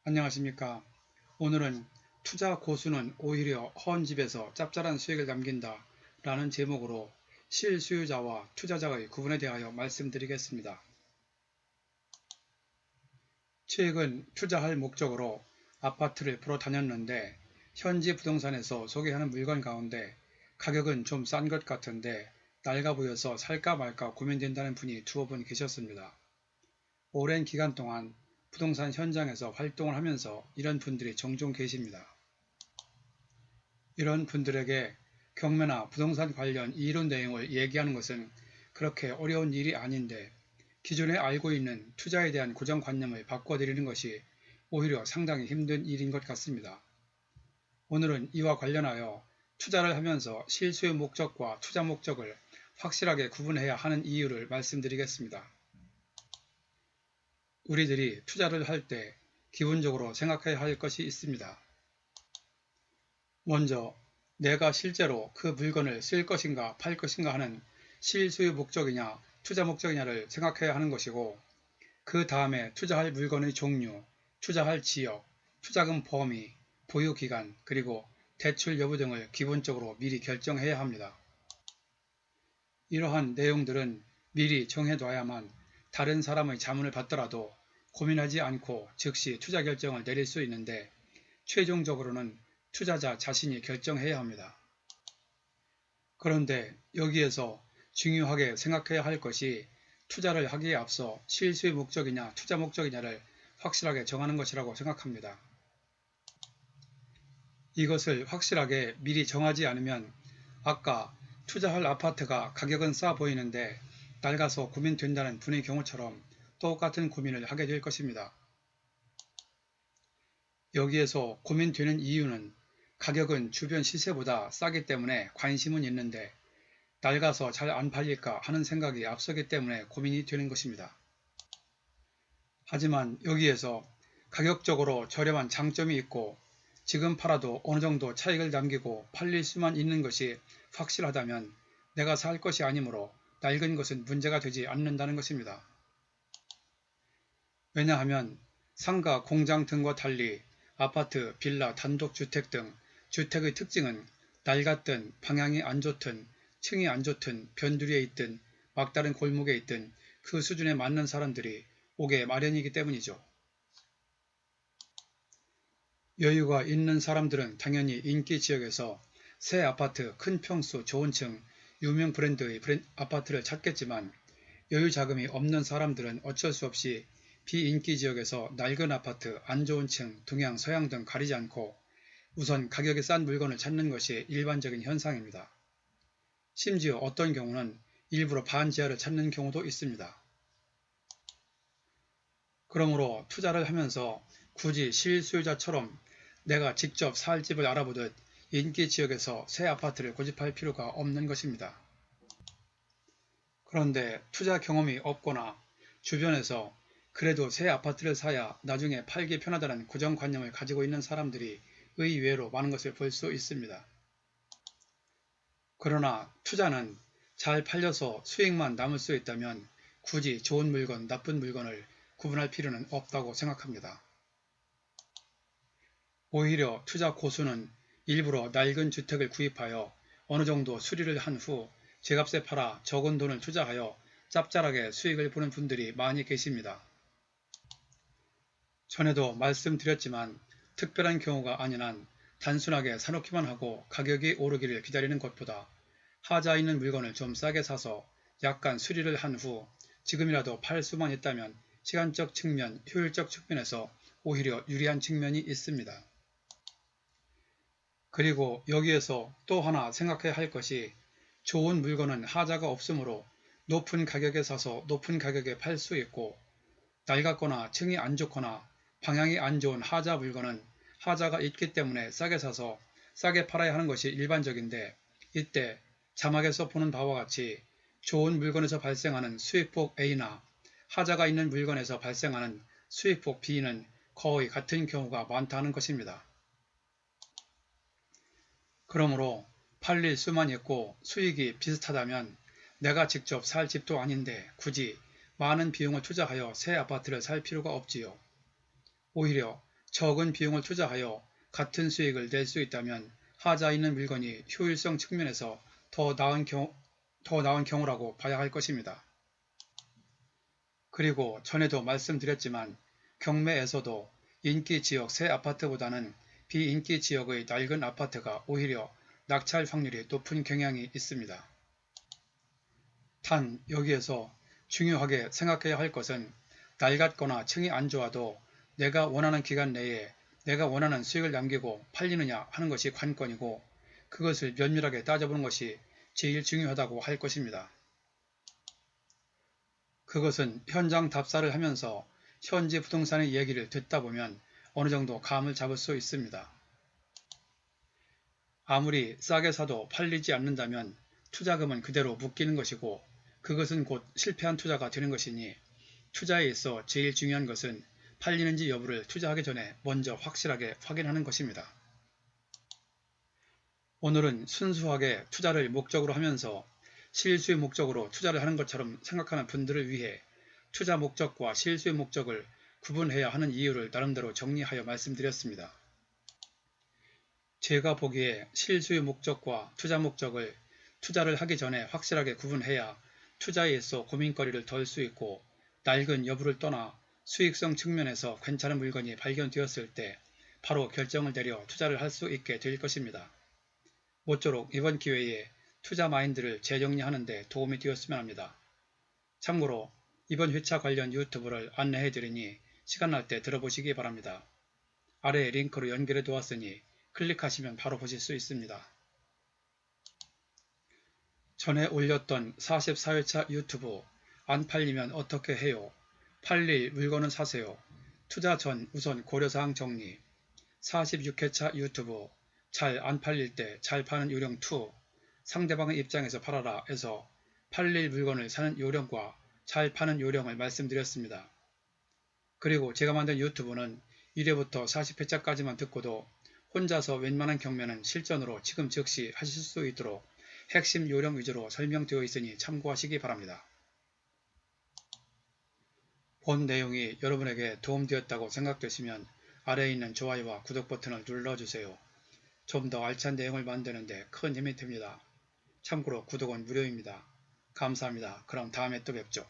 안녕하십니까. 오늘은 투자 고수는 오히려 헌 집에서 짭짤한 수익을 남긴다 라는 제목으로 실수요자와 투자자의 구분에 대하여 말씀드리겠습니다. 최근 투자할 목적으로 아파트를 보러 다녔는데 현지 부동산에서 소개하는 물건 가운데 가격은 좀 싼 것 같은데 낡아 보여서 살까 말까 고민된다는 분이 두어 분 계셨습니다. 오랜 기간 동안 부동산 현장에서 활동을 하면서 이런 분들이 종종 계십니다. 이런 분들에게 경매나 부동산 관련 이론 내용을 얘기하는 것은 그렇게 어려운 일이 아닌데 기존에 알고 있는 투자에 대한 고정관념을 바꿔드리는 것이 오히려 상당히 힘든 일인 것 같습니다. 오늘은 이와 관련하여 투자를 하면서 실수의 목적과 투자 목적을 확실하게 구분해야 하는 이유를 말씀드리겠습니다. 우리들이 투자를 할 때 기본적으로 생각해야 할 것이 있습니다. 먼저 내가 실제로 그 물건을 쓸 것인가 팔 것인가 하는 실수요 목적이냐 투자 목적이냐를 생각해야 하는 것이고, 그 다음에 투자할 물건의 종류, 투자할 지역, 투자금 범위, 보유기간, 그리고 대출 여부 등을 기본적으로 미리 결정해야 합니다. 이러한 내용들은 미리 정해둬야만 다른 사람의 자문을 받더라도 고민하지 않고 즉시 투자 결정을 내릴 수 있는데, 최종적으로는 투자자 자신이 결정해야 합니다. 그런데 여기에서 중요하게 생각해야 할 것이 투자를 하기에 앞서 실수의 목적이냐 투자 목적이냐를 확실하게 정하는 것이라고 생각합니다. 이것을 확실하게 미리 정하지 않으면 아까 투자할 아파트가 가격은 싸 보이는데 낡아서 고민된다는 분의 경우처럼 똑같은 고민을 하게 될 것입니다. 여기에서 고민되는 이유는 가격은 주변 시세보다 싸기 때문에 관심은 있는데 낡아서 잘 안 팔릴까 하는 생각이 앞서기 때문에 고민이 되는 것입니다. 하지만 여기에서 가격적으로 저렴한 장점이 있고 지금 팔아도 어느 정도 차익을 남기고 팔릴 수만 있는 것이 확실하다면 내가 살 것이 아니므로 낡은 것은 문제가 되지 않는다는 것입니다. 왜냐하면 상가, 공장 등과 달리 아파트, 빌라, 단독주택 등 주택의 특징은 낡았든 방향이 안 좋든 층이 안 좋든 변두리에 있든 막다른 골목에 있든 그 수준에 맞는 사람들이 오게 마련이기 때문이죠. 여유가 있는 사람들은 당연히 인기 지역에서 새 아파트, 큰 평수, 좋은 층, 유명 브랜드의 아파트를 찾겠지만 여유 자금이 없는 사람들은 어쩔 수 없이 비인기 지역에서 낡은 아파트, 안 좋은 층, 동양, 서양 등 가리지 않고 우선 가격이 싼 물건을 찾는 것이 일반적인 현상입니다. 심지어 어떤 경우는 일부러 반지하를 찾는 경우도 있습니다. 그러므로 투자를 하면서 굳이 실수요자처럼 내가 직접 살 집을 알아보듯 인기 지역에서 새 아파트를 고집할 필요가 없는 것입니다. 그런데 투자 경험이 없거나 주변에서 그래도 새 아파트를 사야 나중에 팔기 편하다는 고정관념을 가지고 있는 사람들이 의외로 많은 것을 볼 수 있습니다. 그러나 투자는 잘 팔려서 수익만 남을 수 있다면 굳이 좋은 물건, 나쁜 물건을 구분할 필요는 없다고 생각합니다. 오히려 투자 고수는 일부러 낡은 주택을 구입하여 어느 정도 수리를 한 후 제값에 팔아 적은 돈을 투자하여 짭짤하게 수익을 보는 분들이 많이 계십니다. 전에도 말씀드렸지만 특별한 경우가 아닌 한 단순하게 사놓기만 하고 가격이 오르기를 기다리는 것보다 하자 있는 물건을 좀 싸게 사서 약간 수리를 한 후 지금이라도 팔 수만 있다면 시간적 측면, 효율적 측면에서 오히려 유리한 측면이 있습니다. 그리고 여기에서 또 하나 생각해야 할 것이 좋은 물건은 하자가 없으므로 높은 가격에 사서 높은 가격에 팔 수 있고, 낡았거나 층이 안 좋거나 방향이 안 좋은 하자 물건은 하자가 있기 때문에 싸게 사서 싸게 팔아야 하는 것이 일반적인데, 이때 자막에서 보는 바와 같이 좋은 물건에서 발생하는 수익폭 A나 하자가 있는 물건에서 발생하는 수익폭 B는 거의 같은 경우가 많다는 것입니다. 그러므로 팔릴 수만 있고 수익이 비슷하다면 내가 직접 살 집도 아닌데 굳이 많은 비용을 투자하여 새 아파트를 살 필요가 없지요. 오히려 적은 비용을 투자하여 같은 수익을 낼 수 있다면 하자 있는 물건이 효율성 측면에서 더 나은 경우라고 봐야 할 것입니다. 그리고 전에도 말씀드렸지만 경매에서도 인기 지역 새 아파트보다는 비인기 지역의 낡은 아파트가 오히려 낙찰 확률이 높은 경향이 있습니다. 단 여기에서 중요하게 생각해야 할 것은 낡았거나 층이 안 좋아도 내가 원하는 기간 내에 내가 원하는 수익을 남기고 팔리느냐 하는 것이 관건이고 그것을 면밀하게 따져보는 것이 제일 중요하다고 할 것입니다. 그것은 현장 답사를 하면서 현지 부동산의 얘기를 듣다 보면 어느 정도 감을 잡을 수 있습니다. 아무리 싸게 사도 팔리지 않는다면 투자금은 그대로 묶이는 것이고 그것은 곧 실패한 투자가 되는 것이니 투자에 있어 제일 중요한 것은 팔리는지 여부를 투자하기 전에 먼저 확실하게 확인하는 것입니다. 오늘은 순수하게 투자를 목적으로 하면서 실수의 목적으로 투자를 하는 것처럼 생각하는 분들을 위해 투자 목적과 실수의 목적을 구분해야 하는 이유를 나름대로 정리하여 말씀드렸습니다. 제가 보기에 실수의 목적과 투자 목적을 투자를 하기 전에 확실하게 구분해야 투자에 있어 고민거리를 덜 수 있고 낡은 여부를 떠나 수익성 측면에서 괜찮은 물건이 발견되었을 때 바로 결정을 내려 투자를 할 수 있게 될 것입니다. 모쪼록 이번 기회에 투자 마인드를 재정리하는 데 도움이 되었으면 합니다. 참고로 이번 회차 관련 유튜브를 안내해 드리니 시간 날 때 들어보시기 바랍니다. 아래에 링크로 연결해 두었으니 클릭하시면 바로 보실 수 있습니다. 전에 올렸던 44회차 유튜브 안 팔리면 어떻게 해요? 팔릴 물건은 사세요. 투자 전 우선 고려사항 정리 46회차 유튜브 잘 안 팔릴 때 잘 파는 요령 2 상대방의 입장에서 팔아라 에서 팔릴 물건을 사는 요령과 잘 파는 요령을 말씀드렸습니다. 그리고 제가 만든 유튜브는 1회부터 40회차까지만 듣고도 혼자서 웬만한 경매는 실전으로 지금 즉시 하실 수 있도록 핵심 요령 위주로 설명되어 있으니 참고하시기 바랍니다. 본 내용이 여러분에게 도움되었다고 생각되시면 아래에 있는 좋아요와 구독 버튼을 눌러주세요. 좀 더 알찬 내용을 만드는 데 큰 힘이 됩니다. 참고로 구독은 무료입니다. 감사합니다. 그럼 다음에 또 뵙죠.